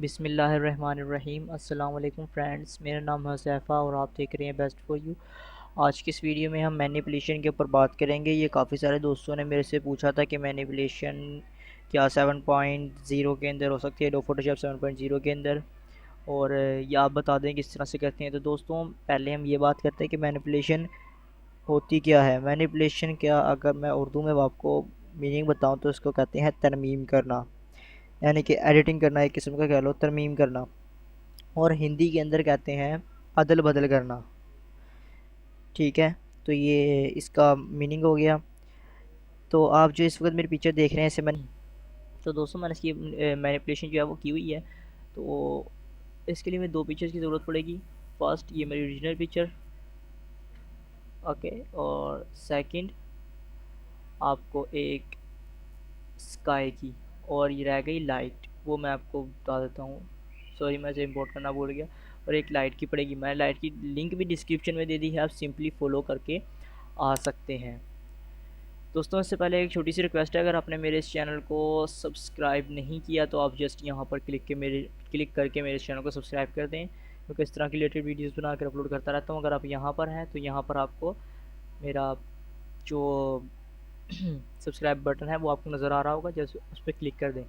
बिस्मिल्लाहिर्रहमानिर्रहीम। अस्सलाम वालेकुम फ्रेंड्स, मेरा नाम है सैफ़ा और आप देख रहे हैं बेस्ट फॉर यू। आज की इस वीडियो में हम मैनिपुलेशन के ऊपर बात करेंगे। ये काफ़ी सारे दोस्तों ने मेरे से पूछा था कि मैनिपुलेशन क्या 7.0 के अंदर हो सकती है, एडोब फोटोशॉप 7.0 के अंदर, और ये आप बता दें किस तरह से करते हैं। तो दोस्तों पहले हम ये बात करते हैं कि मैनिपुलेशन होती क्या है। मैनिपुलेशन क्या, अगर मैं उर्दू में आपको मीनिंग बताऊँ तो इसको कहते हैं तरमीम करना, यानी कि एडिटिंग करना, एक किस्म का कह लो तरमीम करना। और हिंदी के अंदर कहते हैं अदल बदल करना। ठीक है, तो ये इसका मीनिंग हो गया। तो आप जो इस वक्त मेरी पिक्चर देख रहे हैं इसे मैंने, तो दोस्तों मैंने इसकी मैनिपुलेशन जो है वो की हुई है। तो इसके लिए मैं दो पिक्चर्स की ज़रूरत पड़ेगी। फर्स्ट ये मेरी ओरिजिनल पिक्चर, ओके, और सेकंड आपको एक स्काई की, और ये रह गई लाइट, वो मैं आपको बता देता हूँ। सॉरी मैं इसे इंपोर्ट करना भूल गया। और एक लाइट की पड़ेगी, मैंने लाइट की लिंक भी डिस्क्रिप्शन में दे दी है, आप सिंपली फॉलो करके आ सकते हैं। दोस्तों इससे पहले एक छोटी सी रिक्वेस्ट है, अगर आपने मेरे इस चैनल को सब्सक्राइब नहीं किया तो आप जस्ट यहाँ पर क्लिक करके मेरे इस चैनल को सब्सक्राइब कर दें, क्योंकि इस तरह की रिलेटेड वीडियोस बनाकर अपलोड करता रहता हूँ। अगर आप यहाँ पर हैं तो यहाँ पर आपको मेरा जो सब्सक्राइब बटन है वो आपको नज़र आ रहा होगा, जैसे उस पर क्लिक कर दें।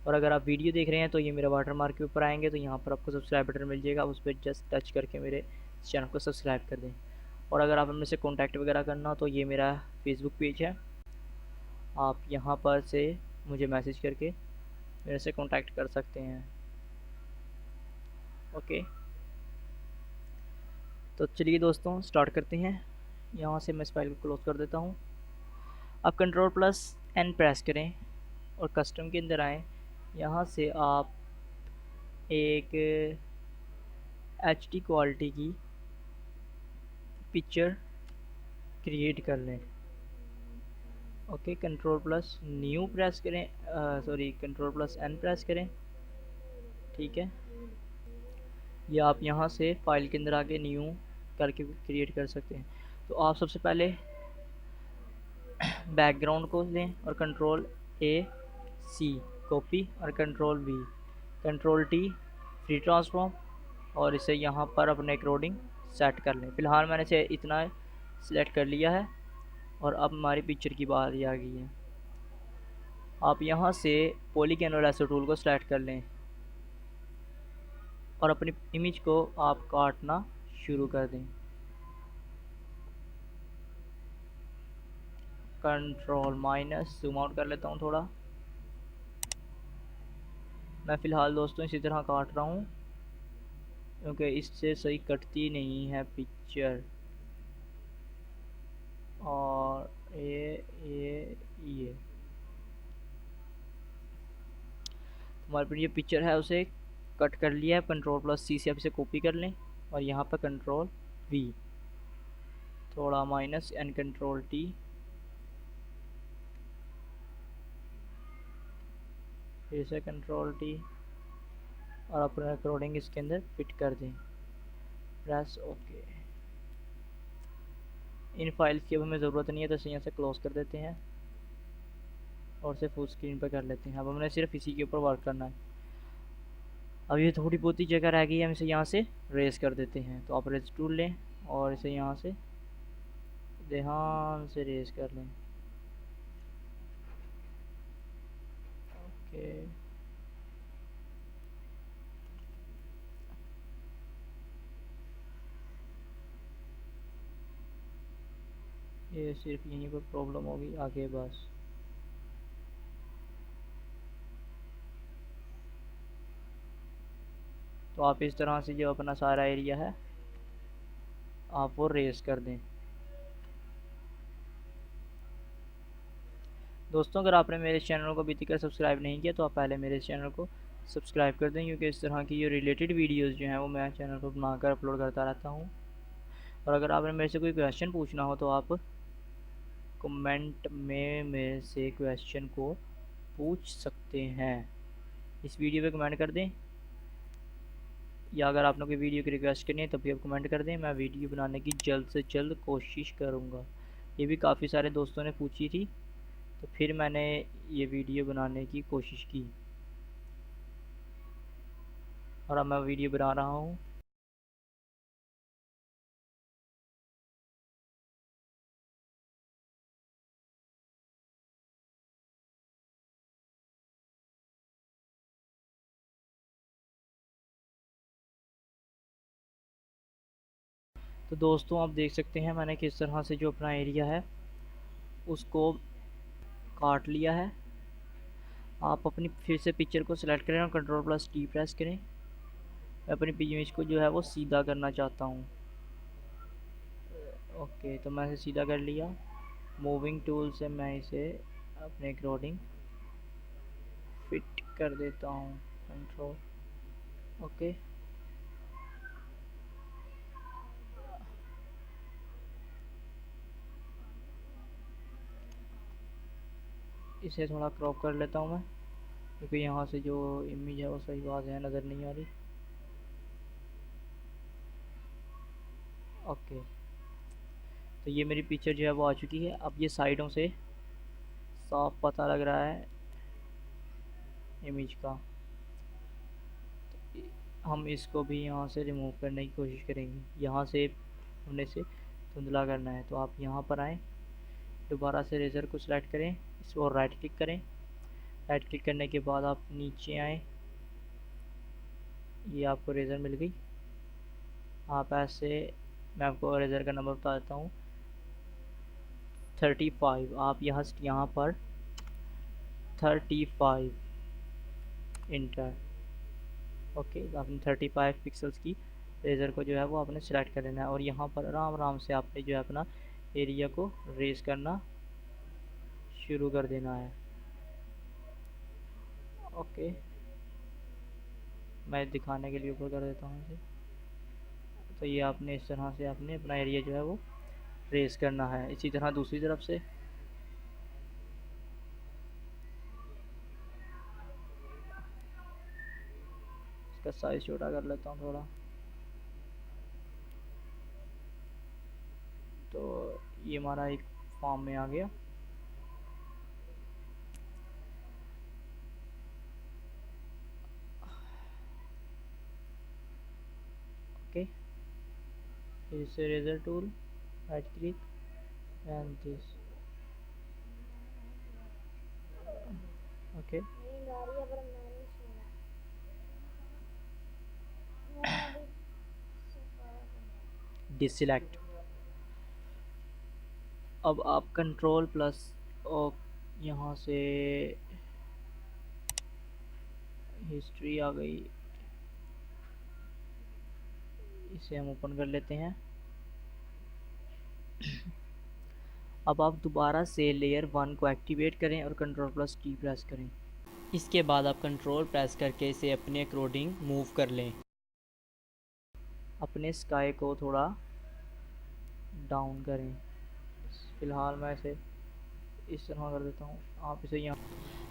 और अगर आप वीडियो देख रहे हैं तो ये मेरा वाटर मार्क के ऊपर आएंगे तो यहाँ पर आपको सब्सक्राइब बटन मिल जाएगा, उस पर जस्ट टच करके मेरे चैनल को सब्सक्राइब कर दें। और अगर आप मेरे से कॉन्टैक्ट वगैरह करना तो ये मेरा फेसबुक पेज है, आप यहाँ पर से मुझे मैसेज करके मेरे से कॉन्टैक्ट कर सकते हैं। ओके, तो चलिए दोस्तों स्टार्ट करते हैं। यहाँ से मैं इस फाइल को क्लोज कर देता हूँ। अब कंट्रोल+N प्रेस करें और कस्टम के अंदर आएँ। यहाँ से आप एक HD क्वालिटी की पिक्चर क्रिएट कर लें। ओके, कंट्रोल+न्यू प्रेस करें, सॉरी कंट्रोल+N प्रेस करें। ठीक है, या आप यहाँ से फाइल के अंदर आके न्यू करके क्रिएट कर सकते हैं। तो आप सबसे पहले बैकग्राउंड को लें और Ctrl+A+C कॉपी और Ctrl+V, Ctrl+T फ्री ट्रांसफॉर्म, और इसे यहाँ पर अपने अकॉर्डिंग सेट कर लें। फ़िलहाल मैंने इसे इतना सिलेक्ट कर लिया है और अब हमारी पिक्चर की बारी आ गई है। आप यहाँ से पॉलीगॉन लेसो टूल को सेलेक्ट कर लें और अपनी इमेज को आप काटना शुरू कर दें। Ctrl- जूम आउट कर लेता हूँ थोड़ा। मैं फ़िलहाल दोस्तों इसी तरह काट रहा हूँ क्योंकि इससे सही कटती नहीं है पिक्चर। और ये हमारे पर ये पिक्चर है उसे कट कर लिया है। Ctrl+C से आप इसे कॉपी कर लें और यहाँ पर Ctrl+V, थोड़ा -N, Ctrl+T, फिर से Ctrl+T, और अपने अकॉर्डिंग इसके अंदर फिट कर दें। Press okay. इन फाइल्स की अब हमें ज़रूरत नहीं है तो इसे यहाँ से क्लोज कर देते हैं और इसे फुल स्क्रीन पर कर लेते हैं। अब हमने सिर्फ इसी के ऊपर वर्क करना है। अब ये थोड़ी बहुत ही जगह रह गई है, हम इसे यहाँ से रेस कर देते हैं। तो आप रेस टूल लें और इसे यहाँ से ध्यान से रेस कर लें। ओके, ये सिर्फ यहीं पर प्रॉब्लम होगी, आगे बस। तो आप इस तरह से जो अपना सारा एरिया है आप वो रेस कर दें। दोस्तों अगर आपने मेरे चैनल को अभी तक सब्सक्राइब नहीं किया तो आप पहले मेरे चैनल को सब्सक्राइब कर दें, क्योंकि इस तरह की जो रिलेटेड वीडियोस जो हैं वो मैं चैनल पर बनाकर अपलोड करता रहता हूँ। और अगर आपने मेरे से कोई क्वेश्चन पूछना हो तो आप कमेंट में मेरे से क्वेश्चन को पूछ सकते हैं। इस वीडियो पे कमेंट कर दें, या अगर आपने कोई वीडियो की रिक्वेस्ट करनी है तब भी आप कमेंट कर दें, मैं वीडियो बनाने की जल्द से जल्द कोशिश करूँगा। ये भी काफ़ी सारे दोस्तों ने पूछी थी तो फिर मैंने ये वीडियो बनाने की कोशिश की। और अब मैं वीडियो बना रहा हूँ। तो दोस्तों आप देख सकते हैं मैंने किस तरह से जो अपना एरिया है उसको काट लिया है। आप अपनी फिर से पिक्चर को सिलेक्ट करें और कंट्रोल+T प्रेस करें। मैं अपनी इमेज को जो है वो सीधा करना चाहता हूँ। ओके, तो मैं इसे सीधा कर लिया। मूविंग टूल से मैं इसे अपने अकॉर्डिंग फिट कर देता हूँ। Control, okay. इसे थोड़ा क्रॉप कर लेता हूँ मैं, क्योंकि यहाँ से जो इमेज है वो सही बात है नज़र नहीं आ रही। ओके, तो ये मेरी पिक्चर जो है वो आ चुकी है। अब ये साइडों से साफ पता लग रहा है इमेज का। हम इसको भी यहाँ से रिमूव करने की कोशिश करेंगे। यहाँ से हमने इसे धुंधला करना है, तो आप यहाँ पर आएँ, दोबारा से रेज़र को सिलेक्ट करें, इस पर राइट क्लिक करें। राइट क्लिक करने के बाद आप नीचे आएँ, ये आपको रेज़र मिल गई। आप ऐसे, मैं आपको रेज़र का नंबर बता देता हूँ, 35। आप यहाँ पर 35 इंटर। ओके, तो आपने 35 पिक्सल्स की रेज़र को जो है वो आपने सेलेक्ट कर लेना है, और यहाँ पर आराम आराम से आपने जो है अपना एरिया को रेज़ करना शुरू कर देना है। ओके, मैं दिखाने के लिए ऊपर कर देता हूँ इसे। तो ये आपने इस तरह से आपने अपना एरिया जो है वो रेज़ करना है। इसी तरह दूसरी तरफ से इसका साइज़ छोटा कर लेता हूँ थोड़ा। तो ये हमारा एक फॉर्म में आ गया। ओके, फिर से razor tool, right click and this. Okay, deselect. अब आप कंट्रोल प्लस और यहाँ से हिस्ट्री आ गई, इसे हम ओपन कर लेते हैं। अब आप दोबारा से लेयर 1 को एक्टिवेट करें और कंट्रोल+T प्रेस करें। इसके बाद आप कंट्रोल प्रेस करके इसे अपने अकॉर्डिंग मूव कर लें। अपने स्काई को थोड़ा डाउन करें। फ़िलहाल मैं इसे इस तरह कर देता हूँ। आप इसे यहाँ,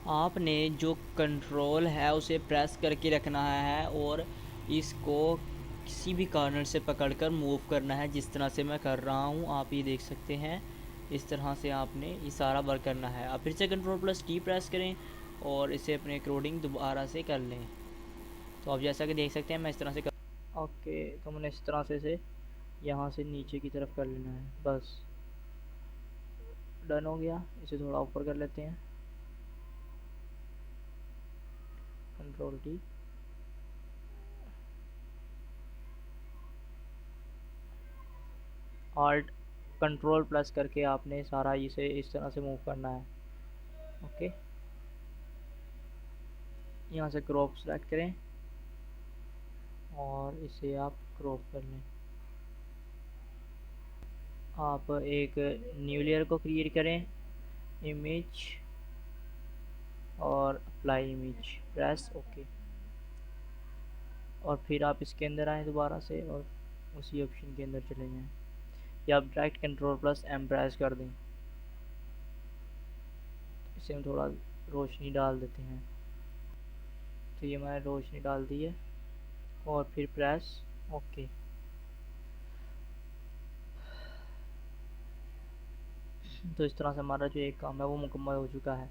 आपने जो कंट्रोल है उसे प्रेस करके रखना है और इसको किसी भी कॉर्नर से पकड़कर मूव करना है, जिस तरह से मैं कर रहा हूँ। आप ये देख सकते हैं, इस तरह से आपने ये सारा वर्क करना है। आप फिर से कंट्रोल+T प्रेस करें और इसे अपने अकॉर्डिंग दोबारा से कर लें। तो आप जैसा कि देख सकते हैं मैं इस तरह से कर, ओके, तो मैंने इस तरह से इसे यहाँ से नीचे की तरफ कर लेना है। बस डन हो गया। इसे थोड़ा ऊपर कर लेते हैं, कंट्रोल+T। ऑल्ट कंट्रोल प्लस करके आपने सारा इसे इस तरह से मूव करना है। ओके, यहाँ से क्रॉप सेलेक्ट करें और इसे आप क्रॉप कर लें। आप एक न्यू लेयर को क्रिएट करें, इमेज और अप्लाई इमेज, प्रेस ओके। और फिर आप इसके अंदर आएँ दोबारा से और उसी ऑप्शन के अंदर चले जाएँ, या आप डायरेक्ट कंट्रोल+M प्रेस कर दें। इसे हम थोड़ा रोशनी डाल देते हैं। तो ये मैंने रोशनी डाल दी है और फिर प्रेस ओके। तो इस तरह से हमारा जो एक काम है वो मुकम्मल हो चुका है।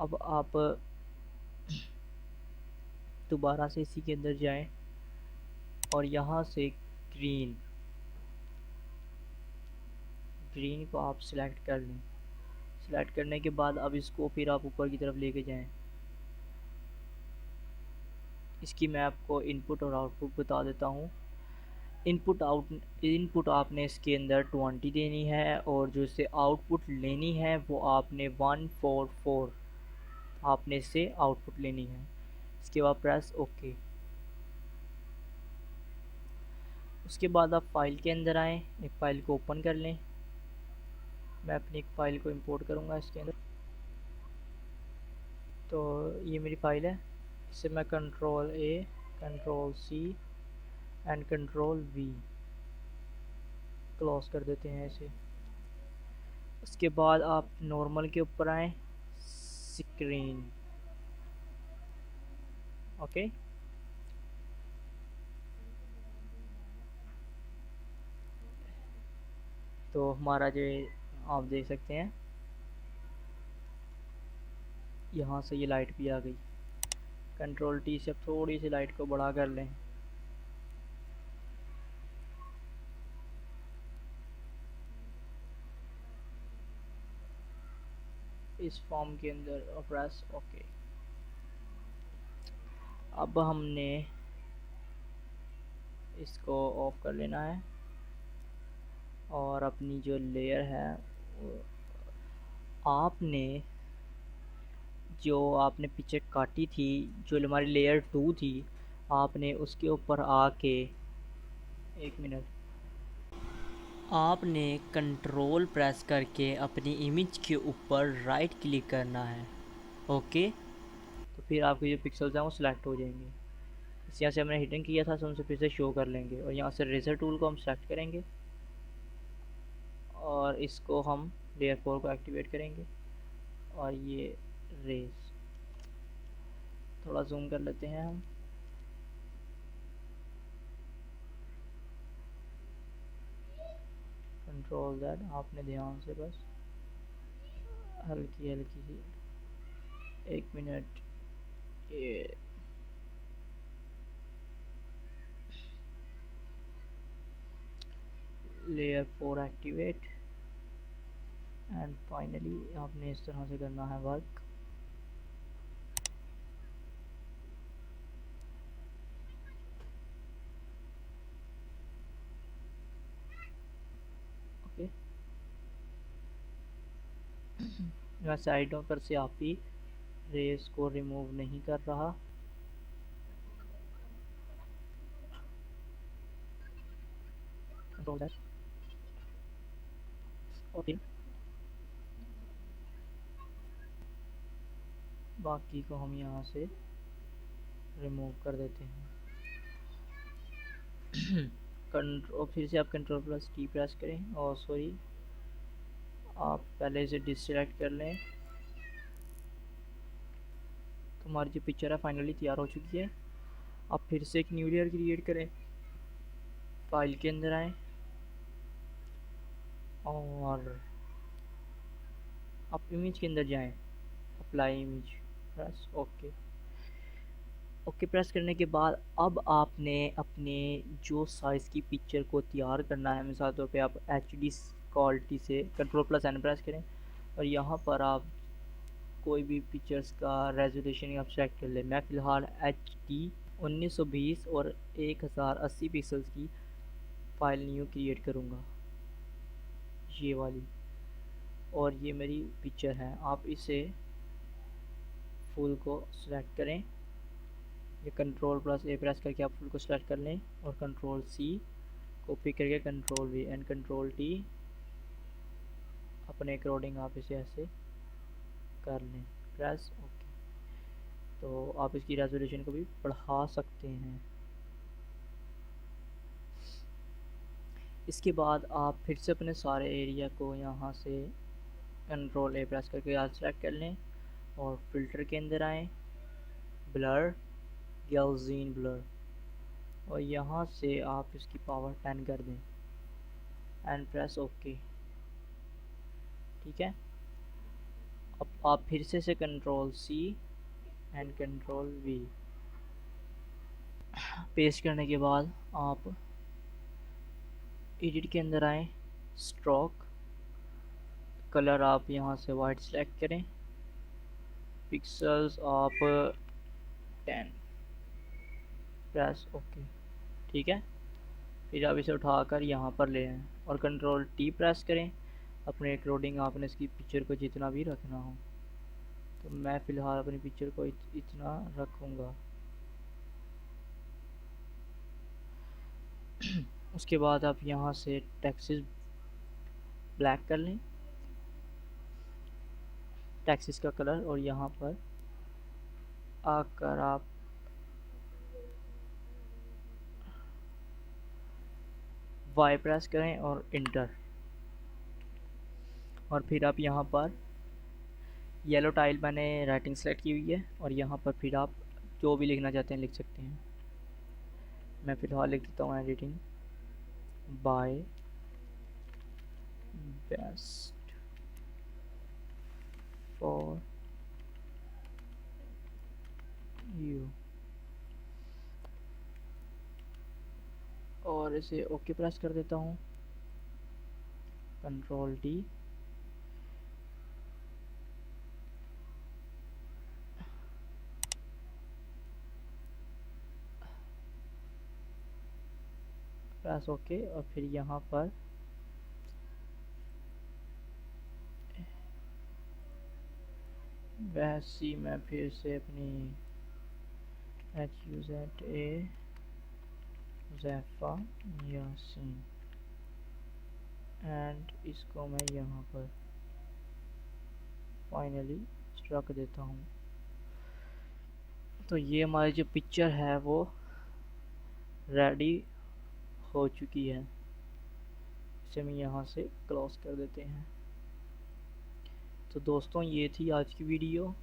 अब आप दोबारा से इसी के अंदर जाएं और यहाँ से ग्रीन ग्रीन को आप सिलेक्ट कर लें। सिलेक्ट करने के बाद अब इसको फिर आप ऊपर की तरफ लेके जाएं। इसकी मैं आपको इनपुट और आउटपुट बता देता हूँ। इनपुट आपने इसके अंदर 20 देनी है और जो इसे आउटपुट लेनी है वो आपने 144 आपने इससे आउटपुट लेनी है। इसके बाद प्रेस ओके। उसके बाद आप फाइल के अंदर आएँ, एक फ़ाइल को ओपन कर लें। मैं अपनी एक फ़ाइल को इंपोर्ट करूँगा इसके अंदर। तो ये मेरी फ़ाइल है, इसे मैं control A, control C and control V close कर देते हैं इसे। उसके बाद आप नॉर्मल के ऊपर आएँ, स्क्रीन, ओके। तो हमारा जो आप देख सकते हैं यहाँ से ये लाइट भी आ गई। कंट्रोल टी से थोड़ी सी लाइट को बढ़ा कर लें। इस फॉर्म के अंदर प्रेस ओके। अब हमने इसको ऑफ कर लेना है और अपनी जो लेयर है आपने पिक्चर काटी थी, जो हमारी लेयर 2 थी, आपने उसके ऊपर आके एक मिनट आपने कंट्रोल प्रेस करके अपनी इमेज के ऊपर राइट क्लिक करना है, ओके। तो फिर आपके जो पिक्सल्स हैं वो सिलेक्ट हो जाएंगे। इस यहाँ से हमने हिडन किया था तो उनसे फिर से शो कर लेंगे और यहाँ से रेजर टूल को हम सेलेक्ट करेंगे और इसको हम लेयर 4 को एक्टिवेट करेंगे और ये रेज थोड़ा जूम कर लेते हैं हम। कंट्रोल दैट आपने ध्यान से बस हल्की हल्की सी, एक मिनट, ये लेयर 4 एक्टिवेट एंड फाइनली आपने इस तरह से करना है वर्क। ओके, मैं साइडों पर से आप ही रेस को रिमूव नहीं कर रहा। Control that okay. बाकी को हम यहाँ से रिमूव कर देते हैं। कंट्रोल फिर से आप कंट्रोल प्लस टी प्रेस करें और सॉरी आप पहले इसे डिससेलेक्ट कर लें। तो हमारी जो पिक्चर है फाइनली तैयार हो चुकी है। अब फिर से एक न्यू लेयर क्रिएट करें, फाइल के अंदर आएँ और आप इमेज के अंदर जाएं, apply image, press okay. Okay press करने के बाद अब आपने अपने जो साइज़ की पिक्चर को तैयार करना है, मिसाल तौर पे आप HD क्वालिटी से कंट्रोल प्लस एन प्रेस करें और यहाँ पर आप कोई भी पिक्चर्स का रेजोल्यूशन आप सेलेक्ट कर लें। मैं फ़िलहाल HD 1920 और 1080 पिक्सल्स की फ़ाइल न्यू क्रिएट करूँगा, ये वाली, और ये मेरी पिक्चर है। आप इसे फुल को सिलेक्ट करें, ये कंट्रोल प्लस ए प्रेस करके आप फुल को सिलेक्ट कर लें और कंट्रोल सी कॉपी करके control we and control T अपने अकॉर्डिंग आप इसे ऐसे कर लें, प्रेस ओके। तो आप इसकी रेजोल्यूशन को भी बढ़ा सकते हैं। इसके बाद आप फिर से अपने सारे एरिया को यहाँ से कंट्रोल ए प्रेस करके यहाँ सेलेक्ट कर लें और फिल्टर के अंदर आएँ, ब्लर, गैल्जीन ब्लर, और यहाँ से आप इसकी पावर 10 कर दें एंड प्रेस ओके, ठीक है। अब आप फिर से control C and control V paste करने के बाद आप एडिट के अंदर आएँ, स्ट्रोक कलर आप यहाँ से वाइट सेलेक्ट करें, पिक्सल्स आप 10, प्रेस ओके, ठीक है। फिर आप इसे उठाकर यहाँ पर ले आएँ और कंट्रोल टी प्रेस करें। अपने अकॉर्डिंग आपने इसकी पिक्चर को जितना भी रखना हो, तो मैं फ़िलहाल अपनी पिक्चर को इतना रखूँगा। उसके बाद आप यहाँ से टेक्स्ट ब्लैक कर लें, टेक्स्ट का कलर, और यहाँ पर आकर आप वाई प्रेस करें और इंटर, और फिर आप यहाँ पर येलो टाइल मैंने राइटिंग सेलेक्ट की हुई है, और यहाँ पर फिर आप जो भी लिखना चाहते हैं लिख सकते हैं। मैं फ़िलहाल लिख देता हूँ editing bye best for you, और इसे ओके प्रेस कर देता हूँ, कंट्रोल डी। प्रेस ओके, और फिर यहाँ पर वैसी मैं फिर से अपनी HUZA ज़ैफ़ा यासीन, एंड इसको मैं यहाँ पर फाइनली रख देता हूँ। तो ये हमारी जो पिक्चर है वो रेडी हो चुकी है। इसे हम यहाँ से क्लोज कर देते हैं। तो दोस्तों ये थी आज की वीडियो।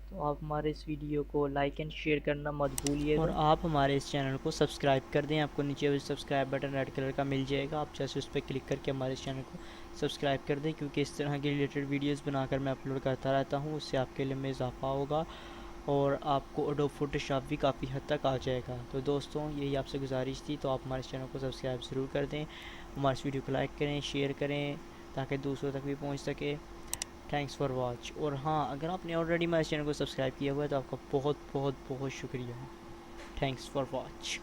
तो आप हमारे इस वीडियो को लाइक एंड शेयर करना मत भूलिएगा, और आप हमारे इस चैनल को सब्सक्राइब कर दें। आपको नीचे भी सब्सक्राइब बटन रेड कलर का मिल जाएगा, आप जैसे उस पर क्लिक करके हमारे इस चैनल को सब्सक्राइब कर दें, क्योंकि इस तरह के रिलेटेड वीडियोस बनाकर मैं अपलोड करता रहता हूँ। उससे आपके लिए में इजाफा होगा और आपको एडोब फोटोशॉप भी काफ़ी हद तक आ जाएगा। तो दोस्तों यही आपसे गुजारिश थी, तो आप हमारे इस चैनल को सब्सक्राइब ज़रूर कर दें, हमारे इस वीडियो को लाइक करें, शेयर करें, ताकि दूसरों तक भी पहुँच सके। Thanks for watch. और हाँ, अगर आपने ऑलरेडी हमारे चैनल को सब्सक्राइब किया हुआ है तो आपका बहुत बहुत बहुत शुक्रिया। Thanks for watch.